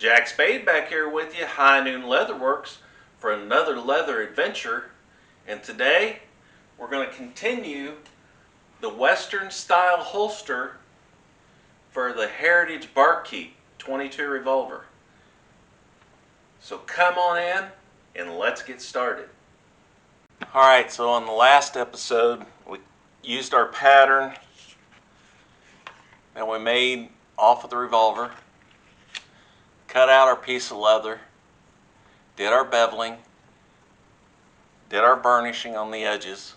Jack Spade back here with you, High Noon Leatherworks, for another leather adventure. And today we're going to continue the Western style holster for the Heritage Barkeep 22 revolver. So come on in and let's get started. Alright, so on the last episode we used our pattern that we made off of the revolver, cut out our piece of leather, did our beveling, did our burnishing on the edges.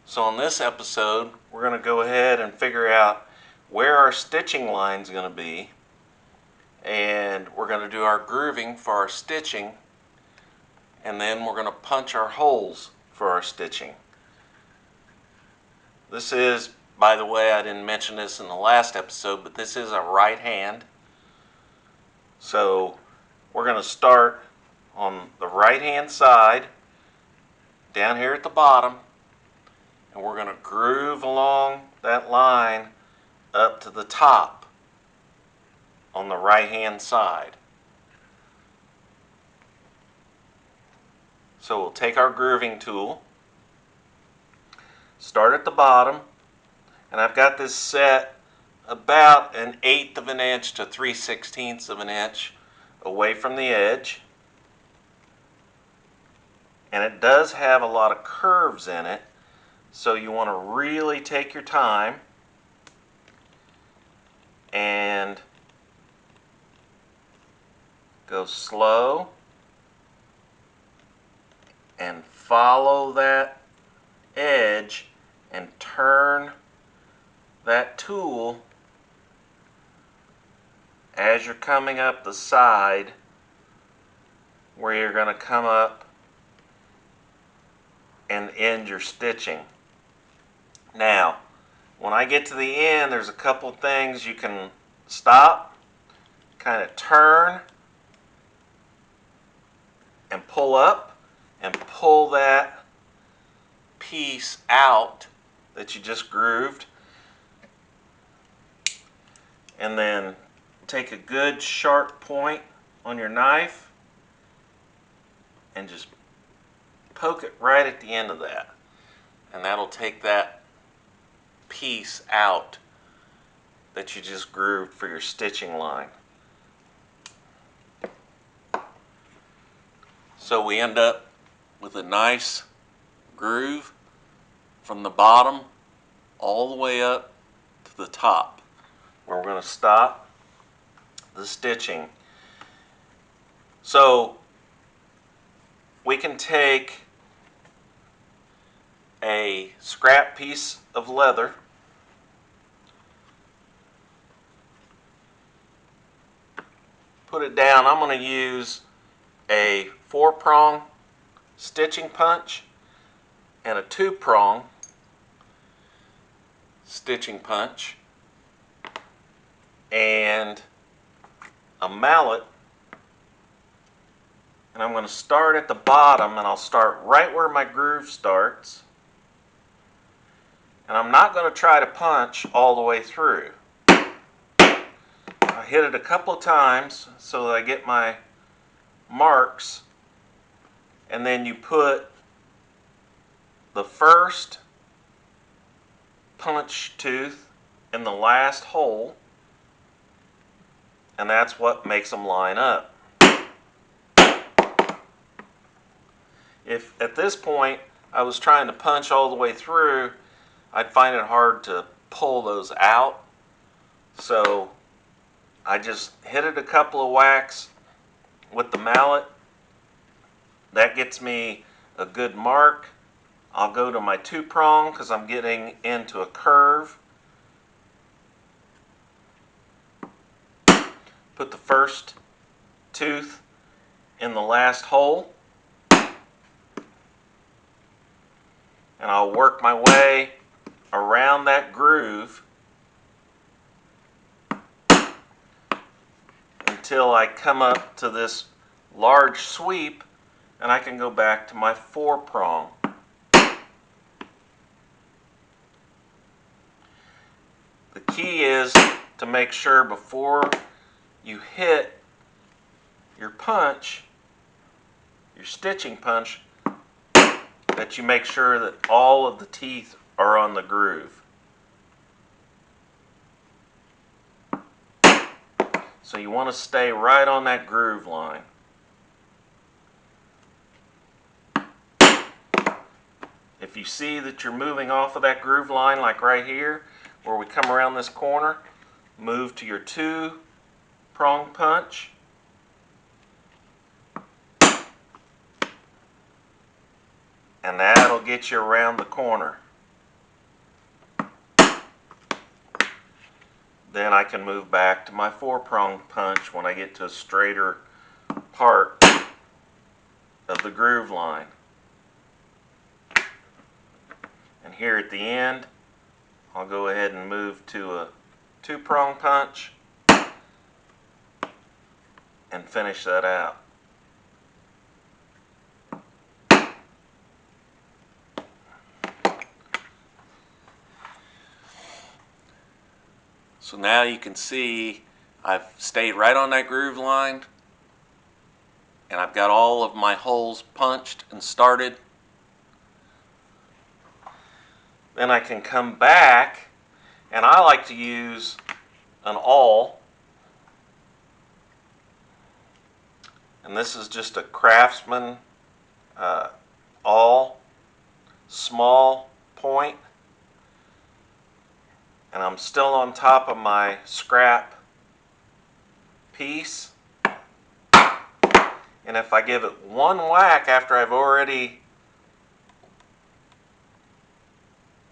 So in this episode we're going to go ahead and figure out where our stitching line is going to be, and we're going to do our grooving for our stitching, and then we're going to punch our holes for our stitching. This is, by the way, I didn't mention this in the last episode, but this is a right hand. So we're going to start on the right hand side down here at the bottom, and we're going to groove along that line up to the top on the right hand side. So we'll take our grooving tool, start at the bottom, and I've got this set about 1/8 of an inch to 3/16 of an inch away from the edge. And it does have a lot of curves in it, so you want to really take your time and go slow and follow that edge and turn that tool as you're coming up the side where you're going to come up and end your stitching. Now, when I get to the end, there's a couple things you can stop, kind of turn and pull up and pull that piece out that you just grooved, and then take a good sharp point on your knife and just poke it right at the end of that, and that'll take that piece out that you just grooved for your stitching line. So we end up with a nice groove from the bottom all the way up to the top, where we're going to stop the stitching. So we can take a scrap piece of leather, put it down. I'm going to use a 4-prong stitching punch and a 2-prong stitching punch and a mallet, and I'm going to start at the bottom, and I'll start right where my groove starts, and I'm not going to try to punch all the way through. I hit it a couple of times so that I get my marks, and then you put the first punch tooth in the last hole, and that's what makes them line up. If at this point I was trying to punch all the way through, I'd find it hard to pull those out, so I just hit it a couple of whacks with the mallet. That gets me a good mark. I'll go to my 2-prong because I'm getting into a curve. Put the first tooth in the last hole, and I'll work my way around that groove until I come up to this large sweep, and I can go back to my 4-prong. The key is to make sure before you hit your punch, your stitching punch, that you make sure that all of the teeth are on the groove. So you want to stay right on that groove line. If you see that you're moving off of that groove line, like right here, where we come around this corner, move to your 2-prong punch. And that'll get you around the corner. Then I can move back to my 4-prong punch when I get to a straighter part of the groove line. And here at the end, I'll go ahead and move to a 2-prong punch and finish that out. So now you can see I've stayed right on that groove line, and I've got all of my holes punched and started. Then I can come back, and I like to use an awl, and this is just a Craftsman awl, small point, and I'm still on top of my scrap piece. And if I give it one whack after I've already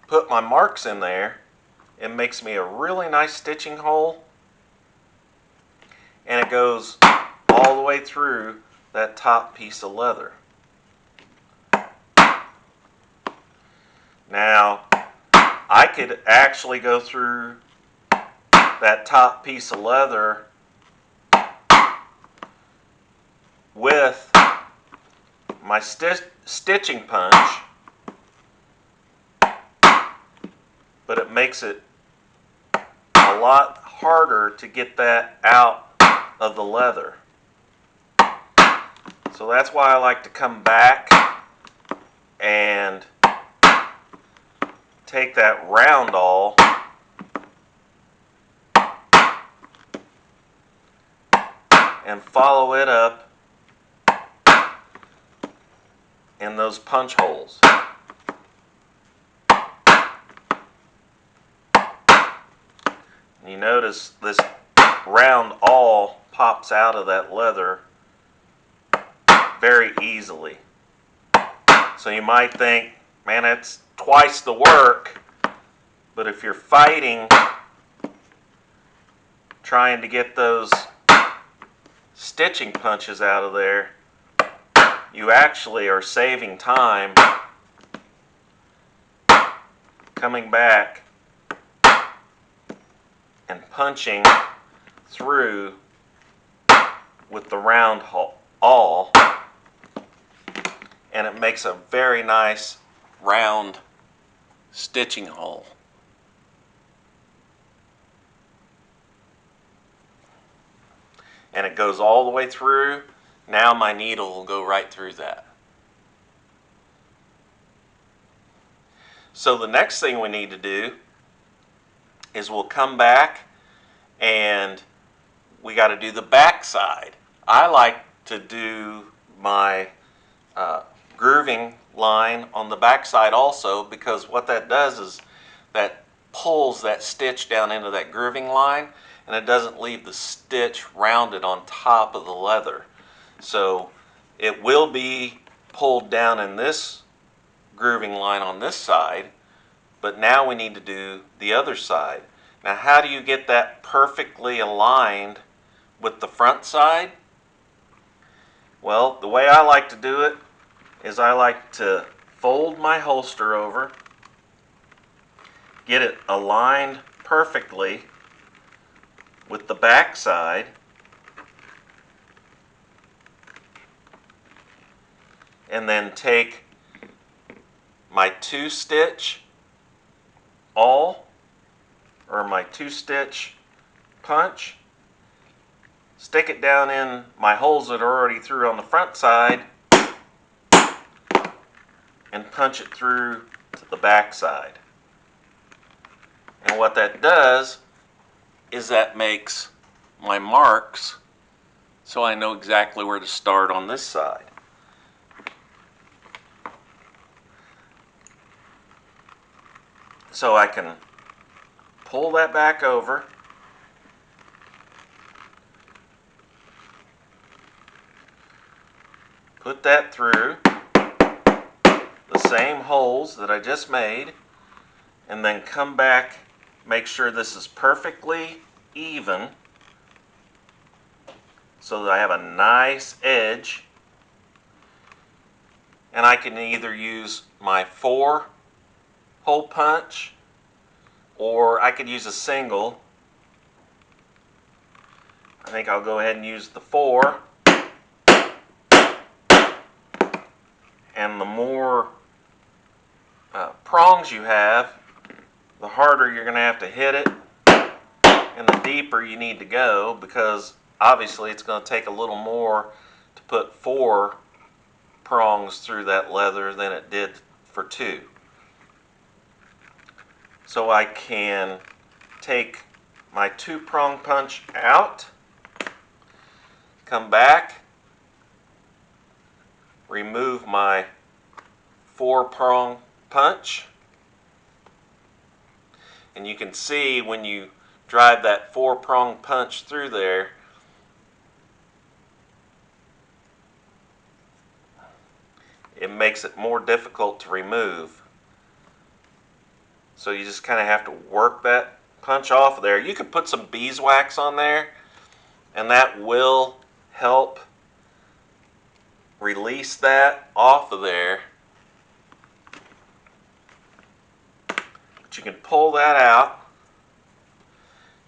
put my marks in there, it makes me a really nice stitching hole, and it goes all the way through that top piece of leather. Now, I could actually go through that top piece of leather with my stitching punch, but it makes it a lot harder to get that out of the leather. So that's why I like to come back and take that round awl and follow it up in those punch holes. You notice this round awl pops out of that leather very easily. So you might think, man, that's twice the work, but if you're fighting trying to get those stitching punches out of there, you actually are saving time coming back and punching through with the round awl, and it makes a very nice round stitching hole. And it goes all the way through. Now my needle will go right through that. So the next thing we need to do is we'll come back and we got to do the back side. I like to do my grooving line on the back side also, because what that does is that pulls that stitch down into that grooving line, and it doesn't leave the stitch rounded on top of the leather. So it will be pulled down in this grooving line on this side, but now we need to do the other side. Now, how do you get that perfectly aligned with the front side? Well, the way I like to do it is I like to fold my holster over, get it aligned perfectly with the back side, and then take my 2-stitch awl or my 2-stitch punch stick it down in my holes that are already through on the front side, and punch it through to the back side. And what that does is that makes my marks so I know exactly where to start on this side. So I can pull that back over, put that through the same holes that I just made, and then come back, make sure this is perfectly even so that I have a nice edge. And I can either use my 4-hole punch, or I could use a single. I think I'll go ahead and use the 4. And the more prongs you have, the harder you're going to have to hit it, and the deeper you need to go, because obviously it's going to take a little more to put 4 prongs through that leather than it did for 2. So I can take my 2-prong punch out, come back, remove my 4-prong punch, and you can see when you drive that 4-prong punch through there, it makes it more difficult to remove. So you just kind of have to work that punch off of there. You could put some beeswax on there, and that will help release that off of there. But you can pull that out,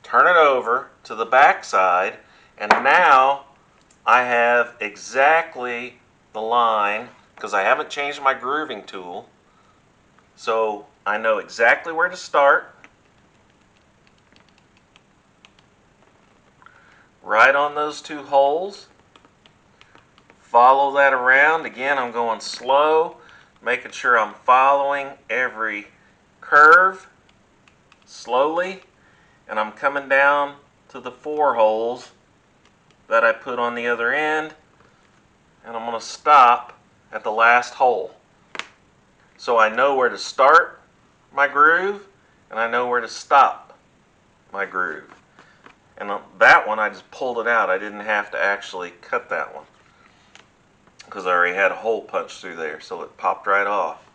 turn it over to the back side, and now I have exactly the line, because I haven't changed my grooving tool, so I know exactly where to start. Right on those 2 holes. Follow that around. Again, I'm going slow, making sure I'm following every curve slowly, and I'm coming down to the 4 holes that I put on the other end, and I'm going to stop at the last hole. So I know where to start my groove, and I know where to stop my groove. And that one, I just pulled it out. I didn't have to actually cut that one, because I already had a hole punched through there, so it popped right off.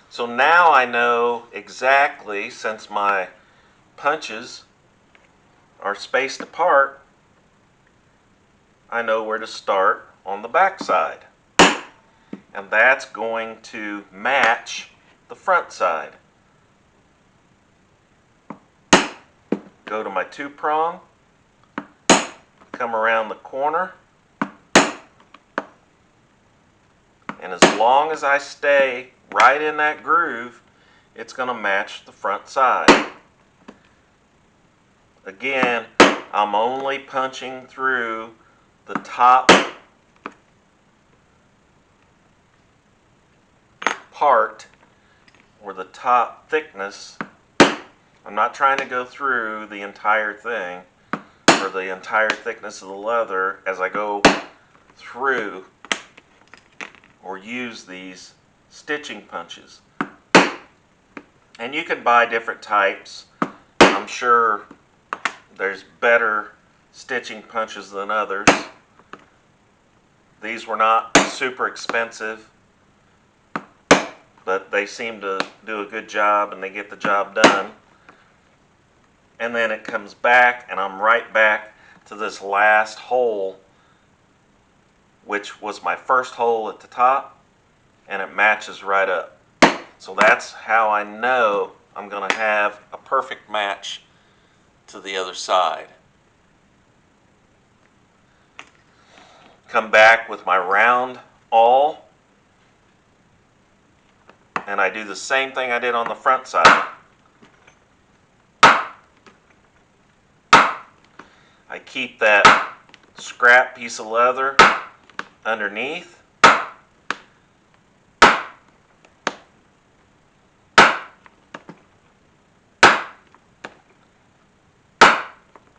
So now I know exactly, since my punches are spaced apart, I know where to start on the back side. And that's going to match the front side. Go to my 2-prong, come around the corner, and as long as I stay right in that groove, it's going to match the front side. Again, I'm only punching through the top part, or the top thickness. I'm not trying to go through the entire thing, or the entire thickness of the leather as I go through or use these stitching punches. And you can buy different types. I'm sure there's better stitching punches than others. These were not super expensive, but they seem to do a good job, and they get the job done. And then it comes back, and I'm right back to this last hole, which was my first hole at the top, and it matches right up. So that's how I know I'm going to have a perfect match to the other side. Come back with my round awl, and I do the same thing I did on the front side. I keep that scrap piece of leather underneath.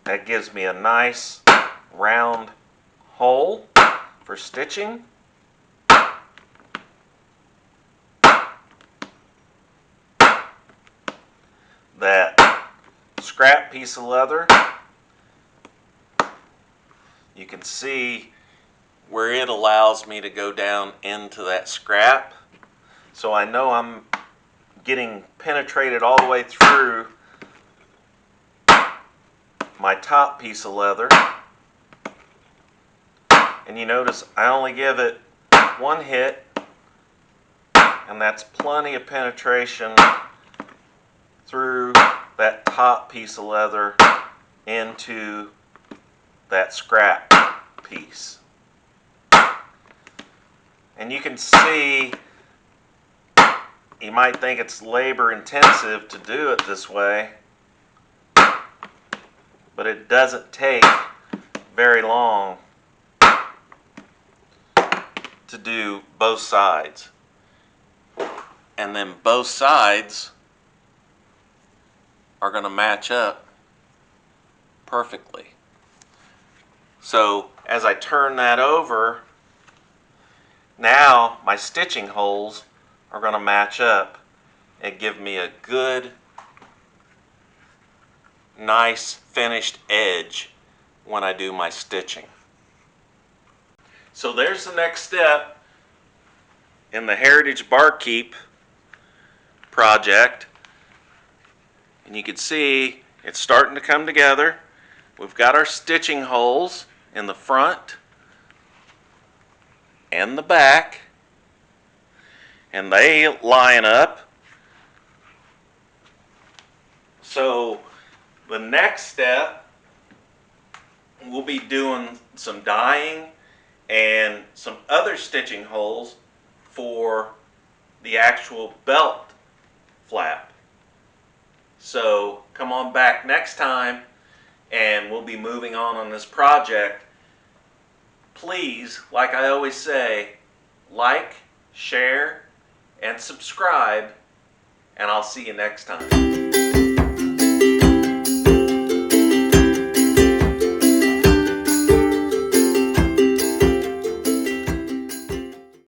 That gives me a nice round hole for stitching. That scrap piece of leather, you can see where it allows me to go down into that scrap. So I know I'm getting penetrated all the way through my top piece of leather. And you notice I only give it one hit, and that's plenty of penetration through that top piece of leather into that scrap piece. And you can see, you might think it's labor intensive to do it this way, but it doesn't take very long to do both sides. And then both sides are going to match up perfectly. So as I turn that over, now my stitching holes are going to match up and give me a good, nice finished edge when I do my stitching. So there's the next step in the Heritage Barkeep project. And you can see it's starting to come together. We've got our stitching holes in the front and the back, and they line up. So the next step, we'll be doing some dyeing and some other stitching holes for the actual belt flap. So come on back next time and we'll be moving on this project. Please, like I always say, like, share, and subscribe, and I'll see you next time.